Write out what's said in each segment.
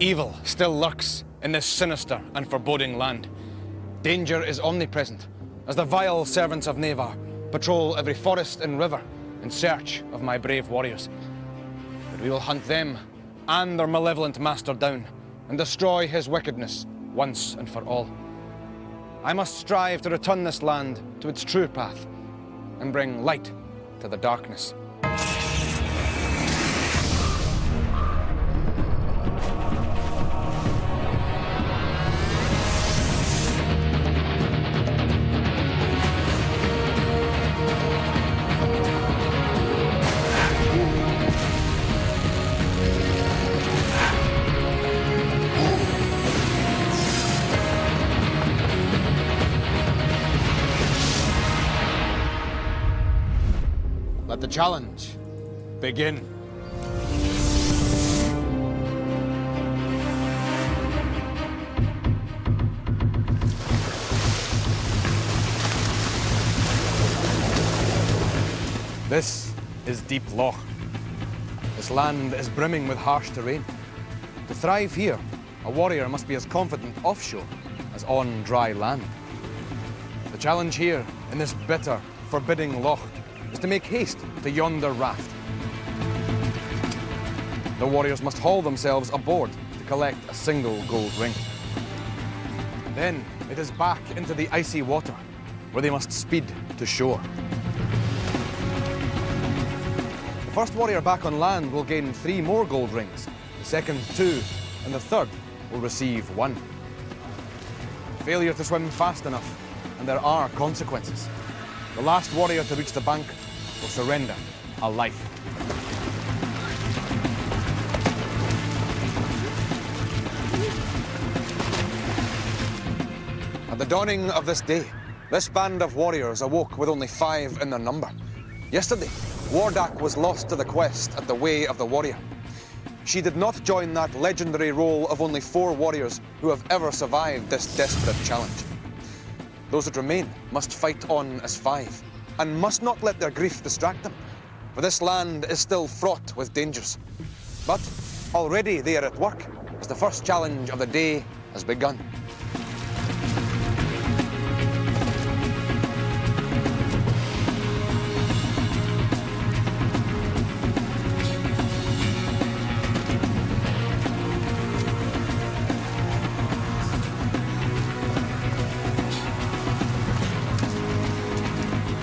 Evil still lurks in this sinister and foreboding land. Danger is omnipresent as the vile servants of Navarre patrol every forest and river in search of my brave warriors. But we will hunt them and their malevolent master down and destroy his wickedness once and for all. I must strive to return this land to its true path and bring light to the darkness. Let the challenge begin. This is Deep Loch. This land is brimming with harsh terrain. To thrive here, a warrior must be as confident offshore as on dry land. The challenge here, in this bitter, forbidding loch, is to make haste to yonder raft. The warriors must haul themselves aboard to collect a single gold ring. Then it is back into the icy water, where they must speed to shore. The first warrior back on land will gain 3 more gold rings, the second 2, and the third will receive 1. Failure to swim fast enough, and there are consequences. The last warrior to reach the bank will surrender a life. At the dawning of this day, this band of warriors awoke with only 5 in their number. Yesterday, Wardak was lost to the quest at the Way of the Warrior. She did not join that legendary roll of only 4 warriors who have ever survived this desperate challenge. Those that remain must fight on as 5, and must not let their grief distract them, for this land is still fraught with dangers. But already they are at work, as the first challenge of the day has begun.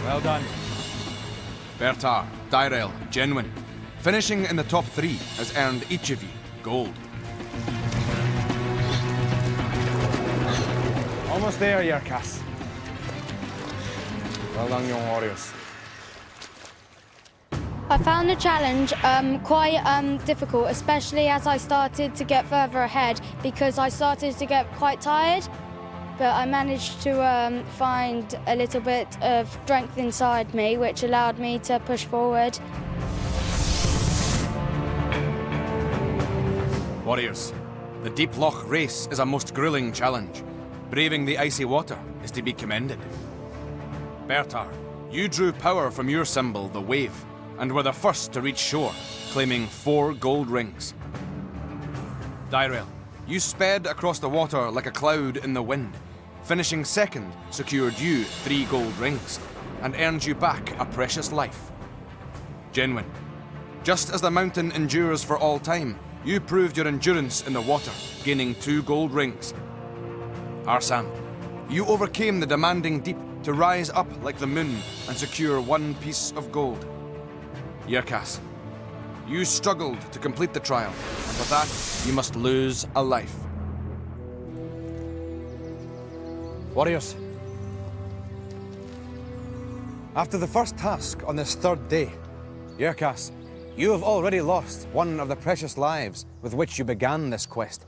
Well done. Bertar, Dyrel, Genuine. Finishing in the top 3 has earned each of you gold. Almost there, Yerkas. Well done, young warriors. I found the challenge quite difficult, especially as I started to get further ahead because I started to get quite tired. But I managed to find a little bit of strength inside me, which allowed me to push forward. Warriors, the Deep Loch race is a most grueling challenge. Braving the icy water is to be commended. Bertar, you drew power from your symbol, the wave, and were the first to reach shore, claiming 4 gold rings. Dyrel, you sped across the water like a cloud in the wind. Finishing second secured you 3 gold rings and earned you back a precious life. Genuine, just as the mountain endures for all time, you proved your endurance in the water, gaining 2 gold rings. Arsan, you overcame the demanding deep to rise up like the moon and secure 1 piece of gold. Yerkas, you struggled to complete the trial, and for that, you must lose a life. Warriors, after the first task on this 3rd day, Yerkas, you have already lost 1 of the precious lives with which you began this quest.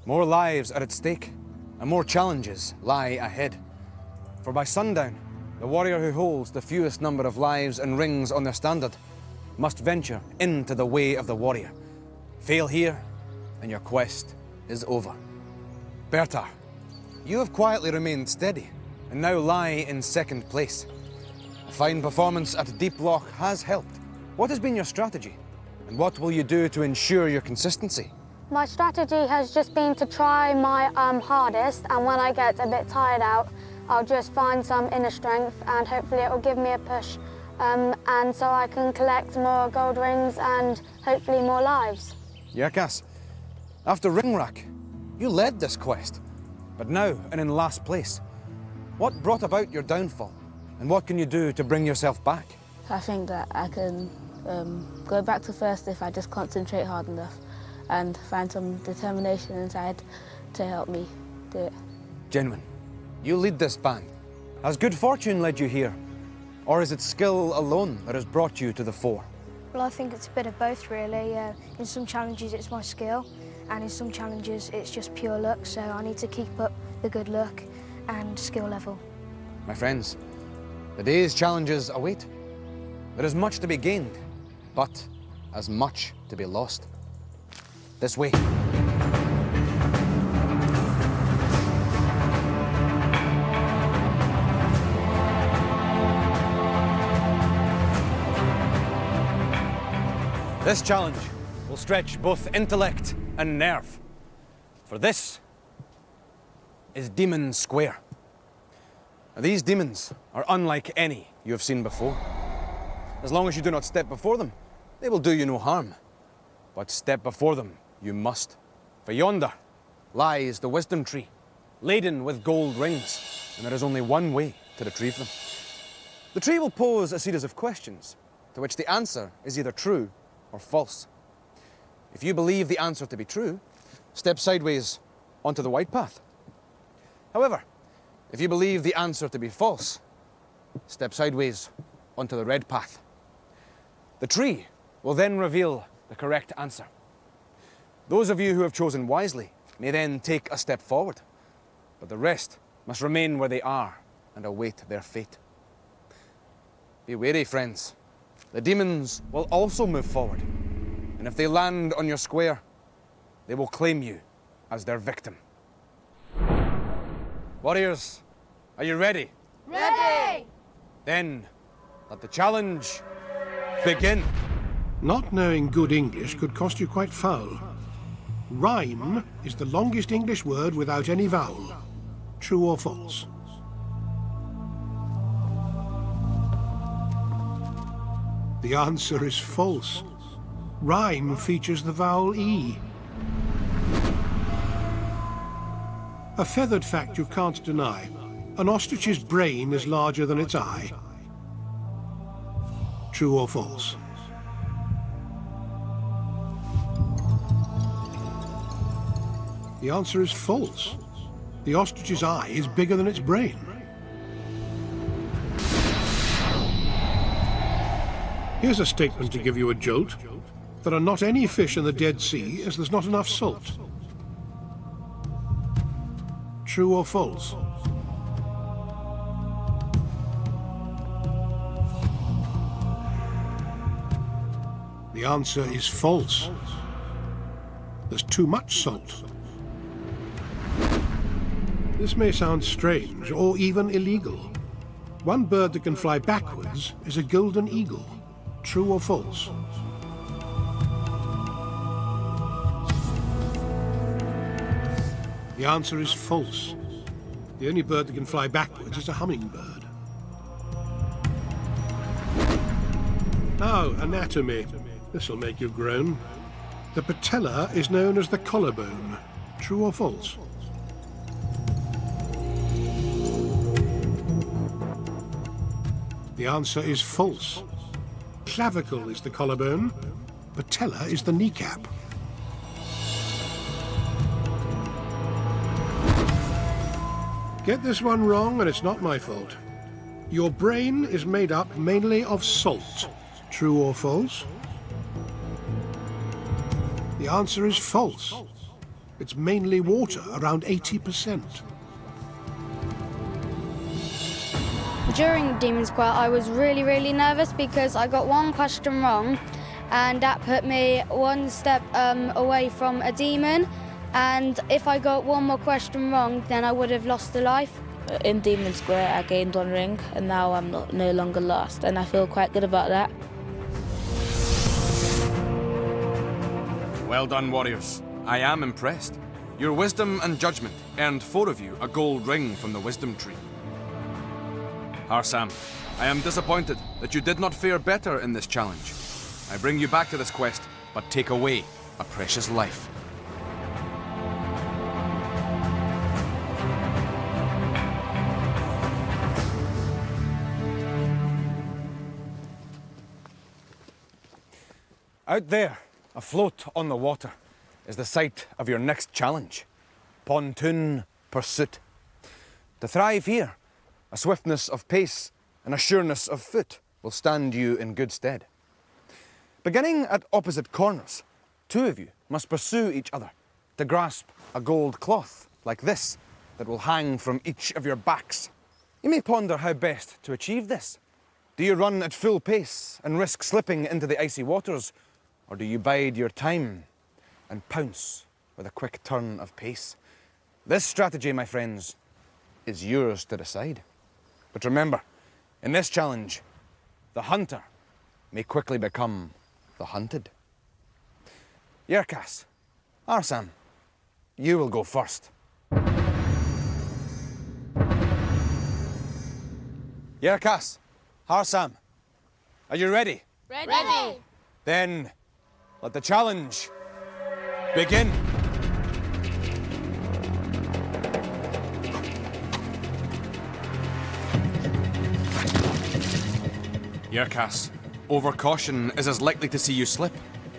More lives are at stake, and more challenges lie ahead. For by sundown, the warrior who holds the fewest number of lives and rings on their standard must venture into the Way of the Warrior. Fail here, and your quest is over. Bertar, you have quietly remained steady, and now lie in 2nd place. A fine performance at Deep Loch has helped. What has been your strategy? And what will you do to ensure your consistency? My strategy has just been to try my hardest, and when I get a bit tired out, I'll just find some inner strength and hopefully it will give me a push, and so I can collect more gold rings and hopefully more lives. Yeah, Cass. After Ringrack, you led this quest, but now and in last place. What brought about your downfall, and what can you do to bring yourself back? I think that I can go back to first if I just concentrate hard enough and find some determination inside to help me do it. Genuine, you lead this band. Has good fortune led you here? Or is it skill alone that has brought you to the fore? Well, I think it's a bit of both, really. In some challenges, it's my skill, and in some challenges, it's just pure luck, so I need to keep up the good luck and skill level. My friends, the day's challenges await. There is much to be gained, but as much to be lost. This way. This challenge will stretch both intellect and nerve. For this is Demon Square. Now, these demons are unlike any you have seen before. As long as you do not step before them, they will do you no harm. But step before them you must. For yonder lies the wisdom tree, laden with gold rings, and there is only one way to retrieve them. The tree will pose a series of questions, to which the answer is either true or false. If you believe the answer to be true, step sideways onto the white path. However, if you believe the answer to be false, step sideways onto the red path. The tree will then reveal the correct answer. Those of you who have chosen wisely may then take a step forward, but the rest must remain where they are and await their fate. Be wary, friends. The demons will also move forward, and if they land on your square, they will claim you as their victim. Warriors, are you ready? Ready! Then, let the challenge begin. Not knowing good English could cost you quite foul. Rhyme is the longest English word without any vowel. True or false? The answer is false. Rhyme features the vowel E. A feathered fact you can't deny. An ostrich's brain is larger than its eye. True or false? The answer is false. The ostrich's eye is bigger than its brain. Here's a statement to give you a jolt. There are not any fish in the Dead Sea as there's not enough salt. True or false? The answer is false. There's too much salt. This may sound strange or even illegal. One bird that can fly backwards is a golden eagle. True or false? The answer is false. The only bird that can fly backwards is a hummingbird. Now, anatomy. This'll make you groan. The patella is known as the collarbone. True or false? The answer is false. Clavicle is the collarbone. Patella is the kneecap. Get this one wrong and it's not my fault. Your brain is made up mainly of salt. True or false? The answer is false. It's mainly water, around 80%. During Demon Square, I was really nervous because I got one question wrong, and that put me one step away from a demon. And if I got one more question wrong, then I would have lost a life. In Demon Square, I gained 1 ring, and now I'm no longer lost, and I feel quite good about that. Well done, warriors. I am impressed. Your wisdom and judgment earned 4 of you a gold ring from the wisdom tree. Harsam, I am disappointed that you did not fare better in this challenge. I bring you back to this quest, but take away a precious life. Out there, afloat on the water, is the site of your next challenge. Pontoon Pursuit. To thrive here, a swiftness of pace and a sureness of foot will stand you in good stead. Beginning at opposite corners, 2 of you must pursue each other to grasp a gold cloth like this that will hang from each of your backs. You may ponder how best to achieve this. Do you run at full pace and risk slipping into the icy waters, or do you bide your time and pounce with a quick turn of pace? This strategy, my friends, is yours to decide. But remember, in this challenge, the hunter may quickly become the hunted. Yerkas, Arsam, you will go first. Yerkas, Harsam, are you ready? Ready. Then let the challenge begin. Yerkas, overcaution is as likely to see you slip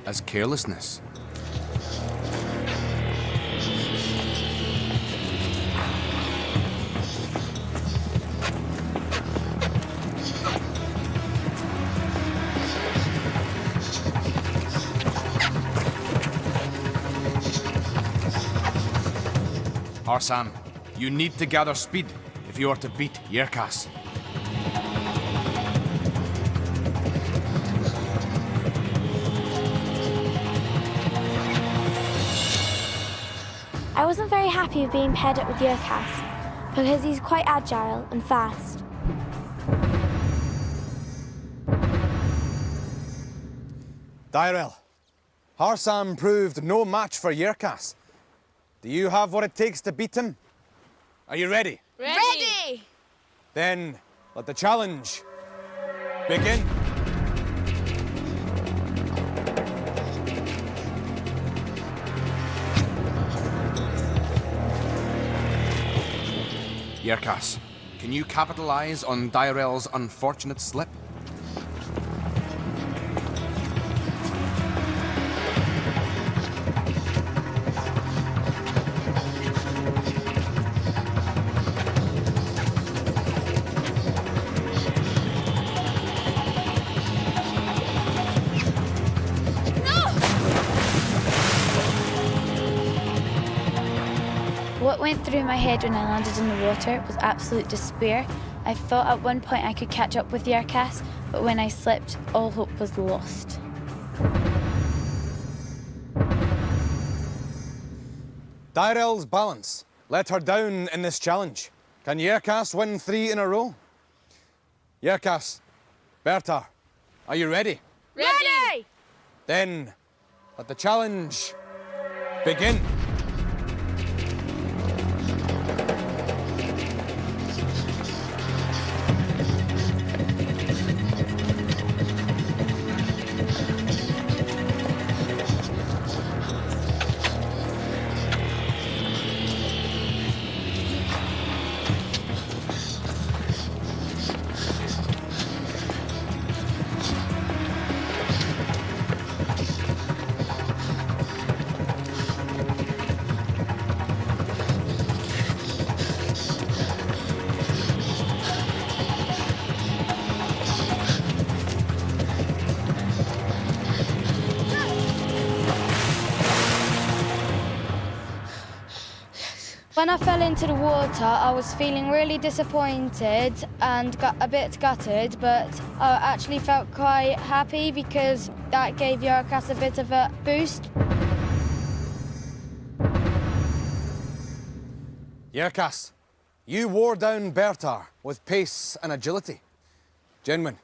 as carelessness. Harsam, you need to gather speed if you are to beat Yerkas. I wasn't very happy with being paired up with Yerkas because he's quite agile and fast. Dyrel, Harsam proved no match for Yerkas. Do you have what it takes to beat him? Are you ready? Ready. Then let the challenge begin. Yerkas, can you capitalize on Dyrel's unfortunate slip? What went through my head when I landed in the water was absolute despair. I thought at one point I could catch up with Yerkas, but when I slipped, all hope was lost. Dyrel's balance let her down in this challenge. Can Yerkas win 3 in a row? Yerkas, Bertar, are you ready? Ready. Then let the challenge begin. When I fell into the water, I was feeling really disappointed and got a bit gutted, but I actually felt quite happy because that gave Yerkas a bit of a boost. Yerkas, you wore down Bertar with pace and agility. Jenwin,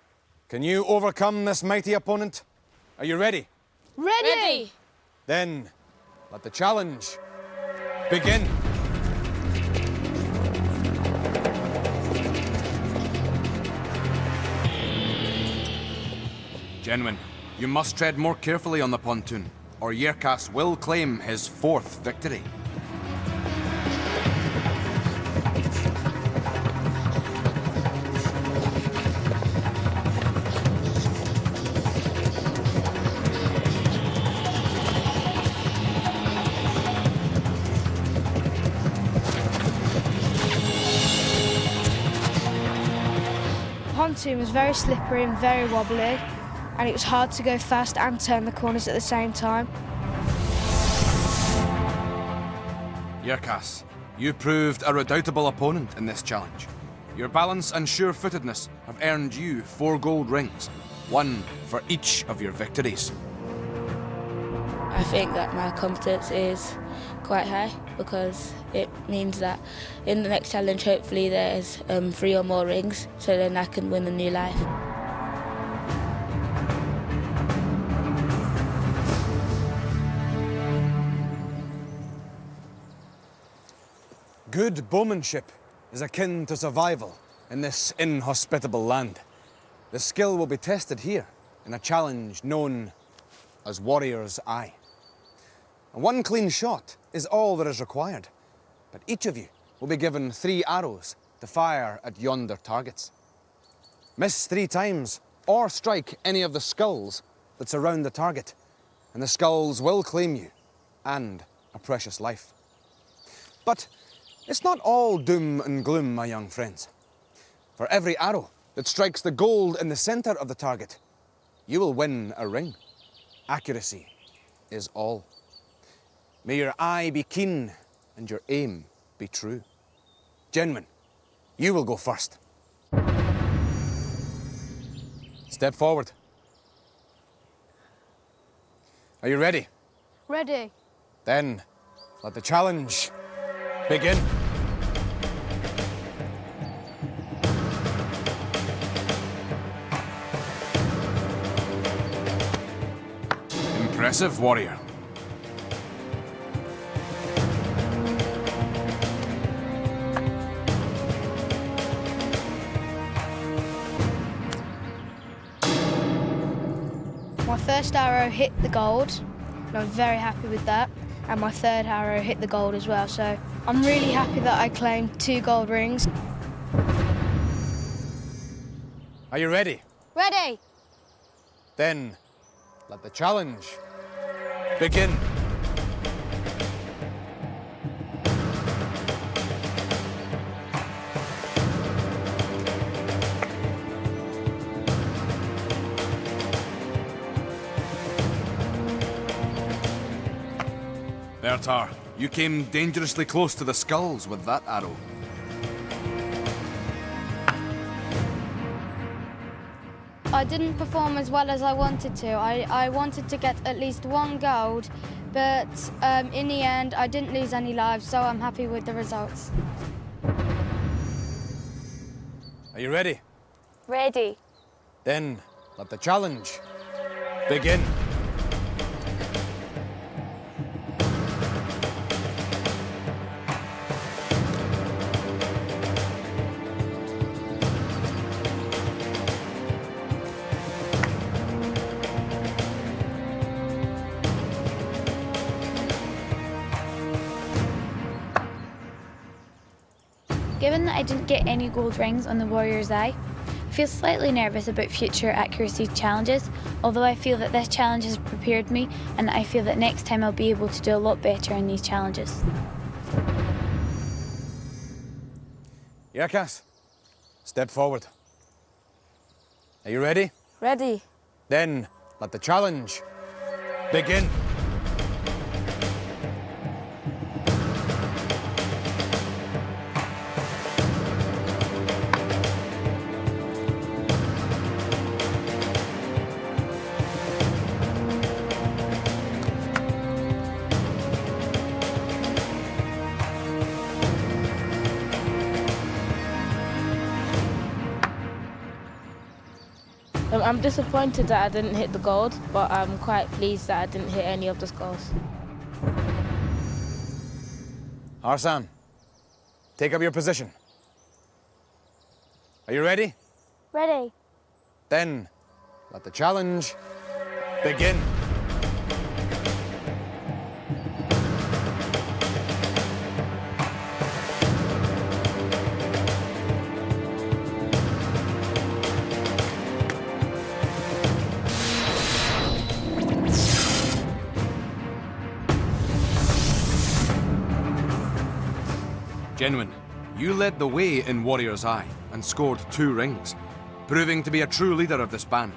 can you overcome this mighty opponent? Are you ready? Ready. Then let the challenge begin. Genwin, you must tread more carefully on the pontoon, or Yerkas will claim his 4th victory. The pontoon was very slippery and very wobbly, and it was hard to go fast and turn the corners at the same time. Yerkas, you proved a redoubtable opponent in this challenge. Your balance and sure-footedness have earned you 4 gold rings, 1 for each of your victories. I think that my competence is quite high because it means that in the next challenge hopefully there's 3 or more rings, so then I can win a new life. Good bowmanship is akin to survival in this inhospitable land. The skill will be tested here in a challenge known as Warrior's Eye. And 1 clean shot is all that is required, but each of you will be given 3 arrows to fire at yonder targets. Miss 3 times or strike any of the skulls that surround the target, and the skulls will claim you and a precious life. But it's not all doom and gloom, my young friends. For every arrow that strikes the gold in the centre of the target, you will win a ring. Accuracy is all. May your eye be keen and your aim be true. Genwin, you will go first. Step forward. Are you ready? Ready. Then, let the challenge begin. Impressive, warrior. My first arrow hit the gold, and I'm very happy with that. And my 3rd arrow hit the gold as well, so I'm really happy that I claimed 2 gold rings. Are you ready? Ready. Then, let the challenge begin. Bertar, you came dangerously close to the skulls with that arrow. I didn't perform as well as I wanted to. I wanted to get at least 1 gold, but in the end I didn't lose any lives, so I'm happy with the results. Are you ready? Ready. Then, let the challenge begin. Given that I didn't get any gold rings on the Warrior's Eye, I feel slightly nervous about future accuracy challenges, although I feel that this challenge has prepared me and I feel that next time I'll be able to do a lot better in these challenges. Yerkas, step forward. Are you ready? Ready? Then, let the challenge begin. I'm disappointed that I didn't hit the gold, but I'm quite pleased that I didn't hit any of the skulls. Arsam, take up your position. Are you ready? Ready? Then, let the challenge begin. Genuine, you led the way in Warrior's Eye and scored 2 rings, proving to be a true leader of this band.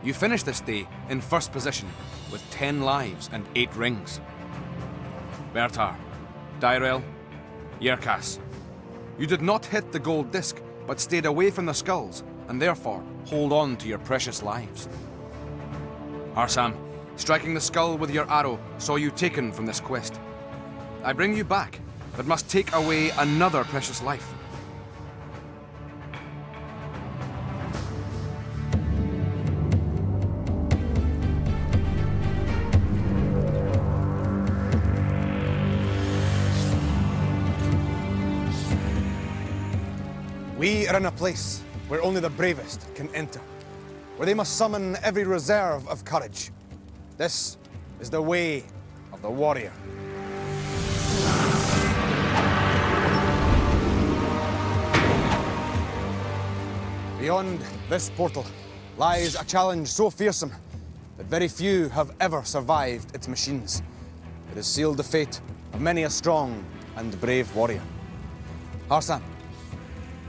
You finished this day in first position with 10 lives and 8 rings. Bertar, Dyrel, Yerkas, you did not hit the gold disc, but stayed away from the skulls and therefore hold on to your precious lives. Arsam, striking the skull with your arrow saw you taken from this quest. I bring you back, but must take away another precious life. We are in a place where only the bravest can enter, where they must summon every reserve of courage. This is the way of the warrior. Beyond this portal lies a challenge so fearsome that very few have ever survived its machines. It has sealed the fate of many a strong and brave warrior. Arsam,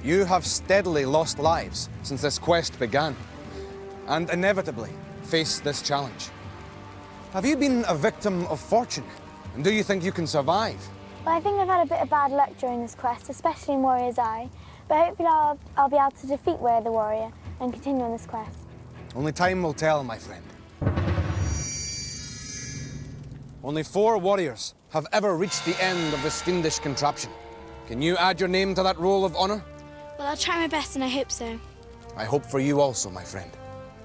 you have steadily lost lives since this quest began, and inevitably face this challenge. Have you been a victim of fortune, and do you think you can survive? Well, I think I've had a bit of bad luck during this quest, especially in Warrior's Eye, but hopefully I'll be able to defeat Warrior the Warrior and continue on this quest. Only time will tell, my friend. Only 4 warriors have ever reached the end of this fiendish contraption. Can you add your name to that roll of honor? Well, I'll try my best and I hope so. I hope for you also, my friend.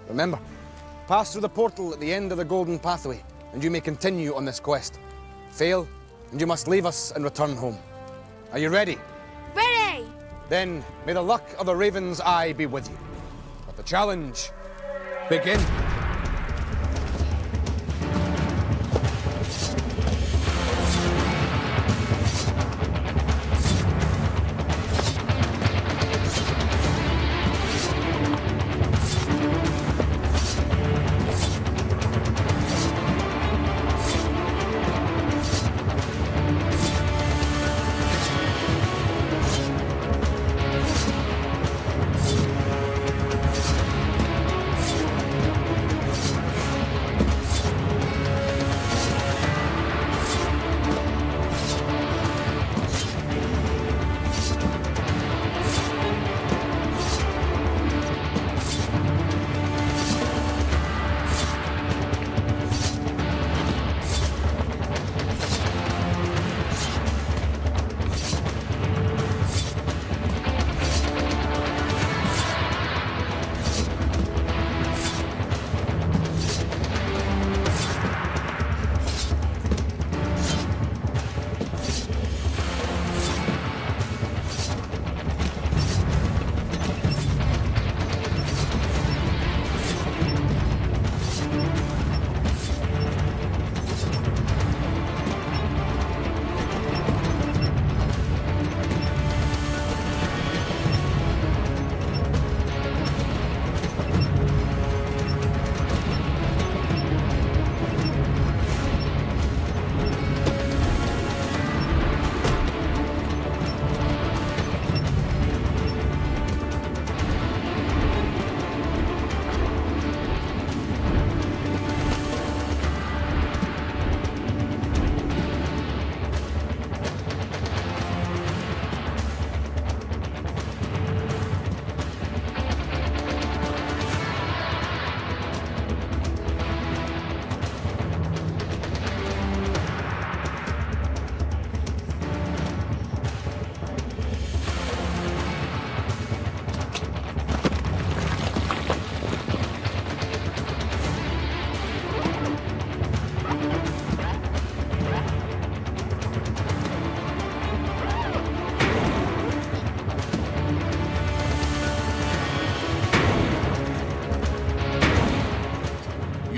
Remember, pass through the portal at the end of the golden pathway, and you may continue on this quest. Fail, and you must leave us and return home. Are you ready? Ready! Then may the luck of the Raven's Eye be with you. Let the challenge begin.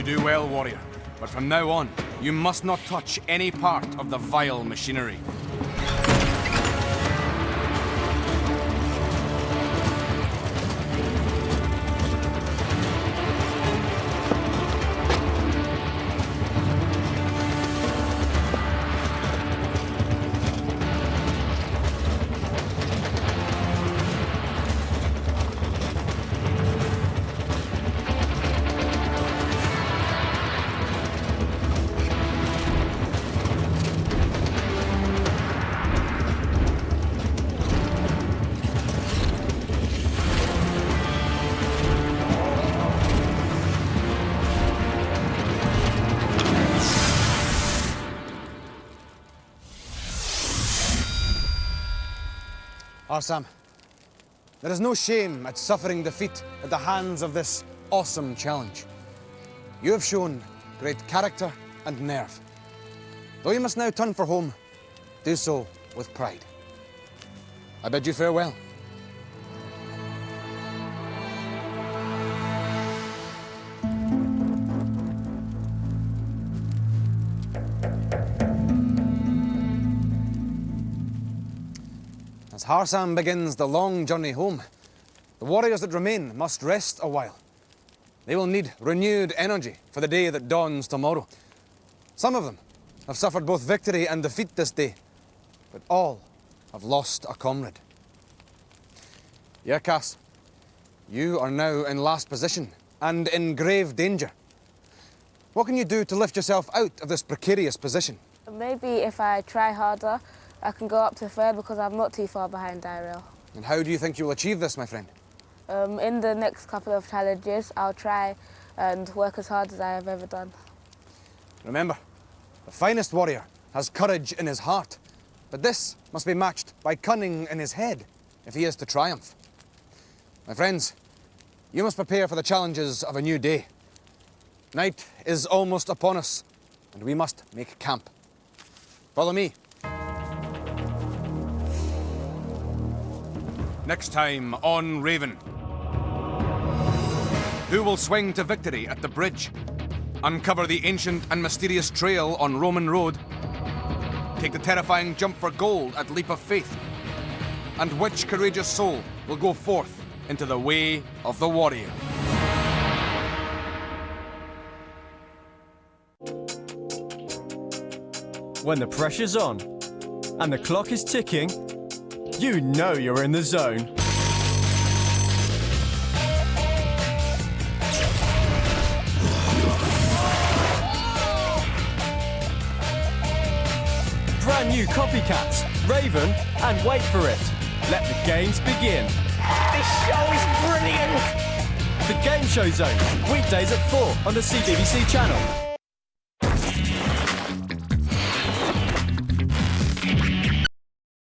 do well, warrior. But from now on, you must not touch any part of the vile machinery. Arsam, there is no shame at suffering defeat at the hands of this awesome challenge. You have shown great character and nerve. Though you must now turn for home, do so with pride. I bid you farewell. As Harsam begins the long journey home, the warriors that remain must rest a while. They will need renewed energy for the day that dawns tomorrow. Some of them have suffered both victory and defeat this day, but all have lost a comrade. Yerkas, you are now in last position and in grave danger. What can you do to lift yourself out of this precarious position? Maybe if I try harder, I can go up to third because I'm not too far behind Daryl. And how do you think you will achieve this, my friend? In the next couple of challenges, I'll try and work as hard as I have ever done. Remember, the finest warrior has courage in his heart, but this must be matched by cunning in his head if he is to triumph. My friends, you must prepare for the challenges of a new day. Night is almost upon us, and we must make camp. Follow me. Next time on Raven. Who will swing to victory at the bridge? Uncover the ancient and mysterious trail on Roman Road? Take the terrifying jump for gold at Leap of Faith? And which courageous soul will go forth into the way of the warrior? When the pressure's on and the clock is ticking, you know you're in the zone. Brand new copycats, Raven, and wait for it. Let the games begin. This show is brilliant! The Game Show Zone, weekdays at 4 on the CBBC channel.